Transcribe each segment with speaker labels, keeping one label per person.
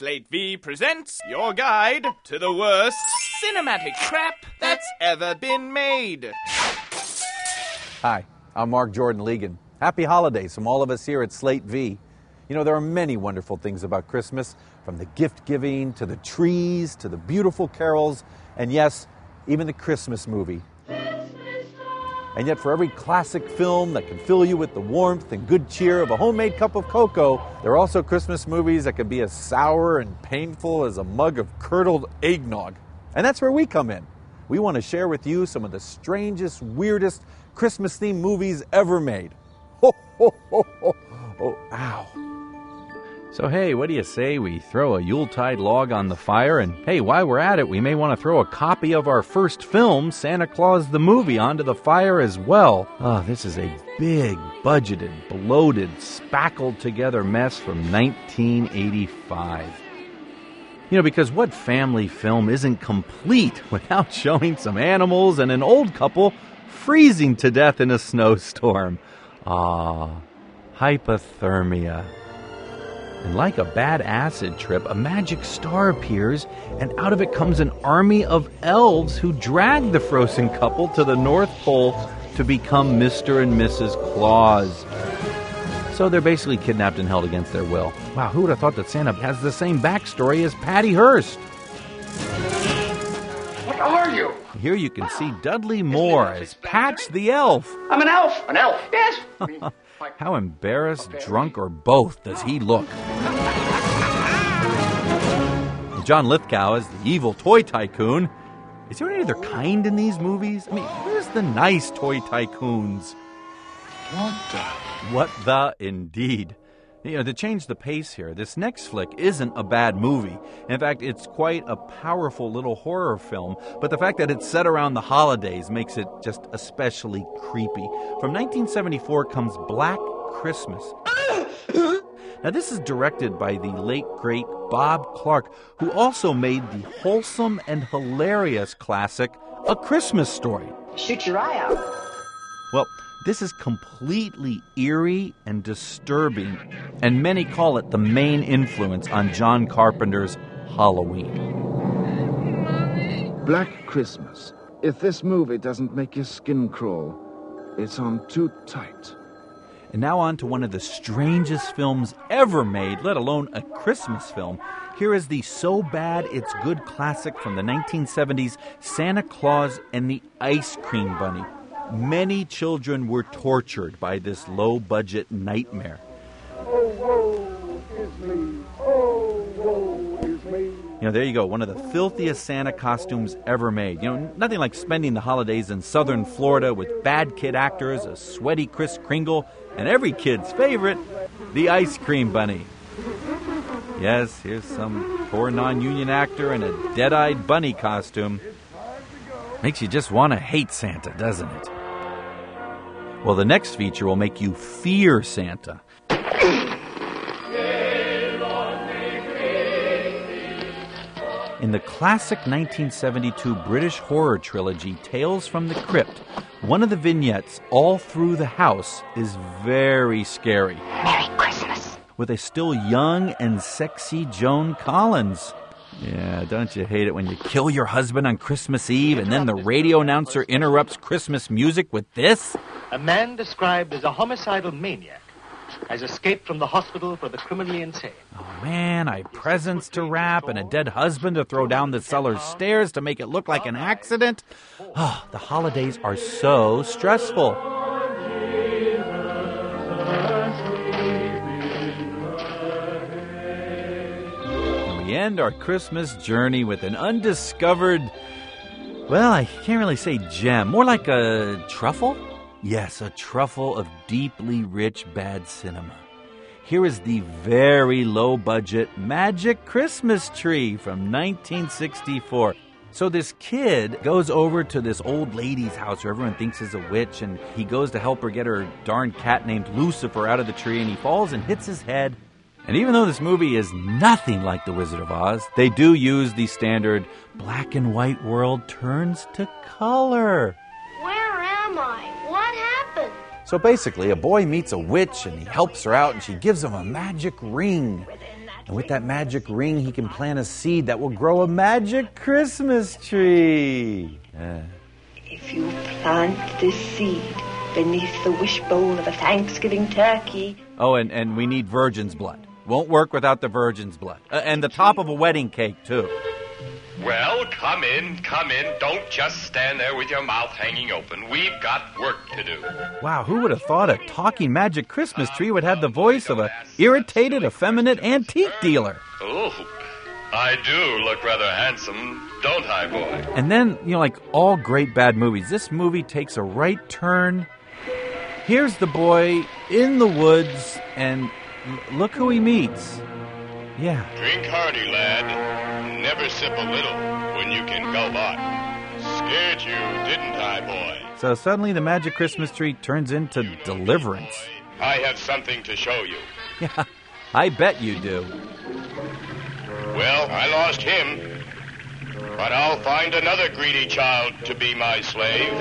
Speaker 1: Slate V presents your guide to the worst cinematic crap that's ever been made.
Speaker 2: Hi, I'm Mark Jordan Legan. Happy holidays from all of us here at Slate V. You know, there are many wonderful things about Christmas, from the gift-giving to the trees to the beautiful carols, and yes, even the Christmas movie. And yet for every classic film that can fill you with the warmth and good cheer of a homemade cup of cocoa, there are also Christmas movies that can be as sour and painful as a mug of curdled eggnog. And that's where we come in. We want to share with you some of the strangest, weirdest Christmas-themed movies ever made. Ho, ho, ho, ho. Oh, ow.
Speaker 3: So hey, what do you say we throw a Yuletide log on the fire, and hey, while we're at it, we may want to throw a copy of our first film, Santa Claus the Movie, onto the fire as well. This is a big, budgeted, bloated, spackled together mess from 1985. You know, because what family film isn't complete without showing some animals and an old couple freezing to death in a snowstorm? Hypothermia. And like a bad acid trip, a magic star appears, and out of it comes an army of elves who drag the frozen couple to the North Pole to become Mr. and Mrs. Claus. So they're basically kidnapped and held against their will. Wow, who would have thought that Santa has the same backstory as Patty Hearst?
Speaker 4: What are you?
Speaker 3: Here you can see Dudley Moore as Patch the Elf.
Speaker 4: I'm an elf. An elf, yes.
Speaker 3: How embarrassed, drunk, or both does he look? John Lithgow as the evil toy tycoon. Is there any other kind in these movies? I mean, where's the nice toy tycoons? What the indeed. You know, to change the pace here, this next flick isn't a bad movie. In fact, it's quite a powerful little horror film, but the fact that it's set around the holidays makes it just especially creepy. From 1974 comes Black Christmas. Now, this is directed by the late, great Bob Clark, who also made the wholesome and hilarious classic, A Christmas Story.
Speaker 5: Shoot your eye out.
Speaker 3: Well, this is completely eerie and disturbing, and many call it the main influence on John Carpenter's Halloween.
Speaker 6: Black Christmas. If this movie doesn't make your skin crawl, it's on too tight.
Speaker 3: And now on to one of the strangest films ever made, let alone a Christmas film. Here is the so bad it's good classic from the 1970s, Santa Claus and the Ice Cream Bunny. Many children were tortured by this low-budget nightmare.
Speaker 7: Oh, woe is me. Oh, woe is me.
Speaker 3: You know, there you go, one of the filthiest Santa costumes ever made. You know, nothing like spending the holidays in southern Florida with bad kid actors, a sweaty Kris Kringle, and every kid's favorite, the Ice Cream Bunny. Yes, here's some poor non-union actor in a dead-eyed bunny costume. Makes you just want to hate Santa, doesn't it? Well, the next feature will make you fear Santa. In the classic 1972 British horror trilogy, Tales from the Crypt, one of the vignettes, All Through the House, is very scary.
Speaker 5: Merry Christmas.
Speaker 3: With a still young and sexy Joan Collins. Yeah, don't you hate it when you kill your husband on Christmas Eve and then the radio announcer interrupts Christmas music with this?
Speaker 8: A man described as a homicidal maniac has escaped from the hospital for the criminally insane.
Speaker 3: Oh man, I have presents to wrap and a dead husband to throw down the cellar stairs to make it look like an accident. Oh, the holidays are so stressful. We end our Christmas journey with an undiscovered, well, I can't really say gem, more like a truffle? Yes, a truffle of deeply rich bad cinema. Here is the very low-budget Magic Christmas Tree from 1964. So this kid goes over to this old lady's house who everyone thinks is a witch, and he goes to help her get her darn cat named Lucifer out of the tree, and he falls and hits his head. And even though this movie is nothing like The Wizard of Oz, they do use the standard black and white world turns to color.
Speaker 9: Where am I? What happened?
Speaker 2: So basically, a boy meets a witch and he helps her out and she gives him a magic ring. And with that magic ring, he can plant a seed that will grow a magic Christmas tree.
Speaker 5: If you plant this seed beneath the wishbone of a Thanksgiving turkey...
Speaker 3: Oh, and we need virgin's blood. Won't work without the virgin's blood. And the top of a wedding cake, too.
Speaker 10: Well, come in. Don't just stand there with your mouth hanging open. We've got work to do.
Speaker 3: Wow, who would have thought a talking magic Christmas tree would have the voice of a irritated, effeminate antique dealer?
Speaker 10: Oh, I do look rather handsome, don't I, boy?
Speaker 3: And then, like all great bad movies, this movie takes a right turn. Here's the boy in the woods, and look who he meets. Yeah.
Speaker 10: Drink hearty, lad. Never sip a little when you can go on. Scared you, didn't I, boy?
Speaker 3: So suddenly the magic Christmas tree turns into deliverance.
Speaker 10: I have something to show you.
Speaker 3: Yeah, I bet you do.
Speaker 10: Well, I lost him, but I'll find another greedy child to be my slave.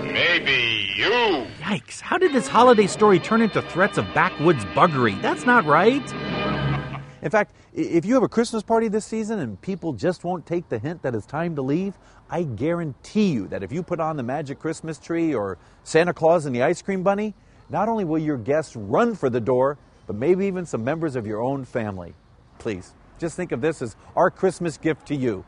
Speaker 10: Maybe you.
Speaker 3: Yikes, how did this holiday story turn into threats of backwoods buggery? That's not right.
Speaker 2: In fact, if you have a Christmas party this season and people just won't take the hint that it's time to leave, I guarantee you that if you put on the magic Christmas tree or Santa Claus and the ice cream bunny, not only will your guests run for the door, but maybe even some members of your own family. Please, just think of this as our Christmas gift to you.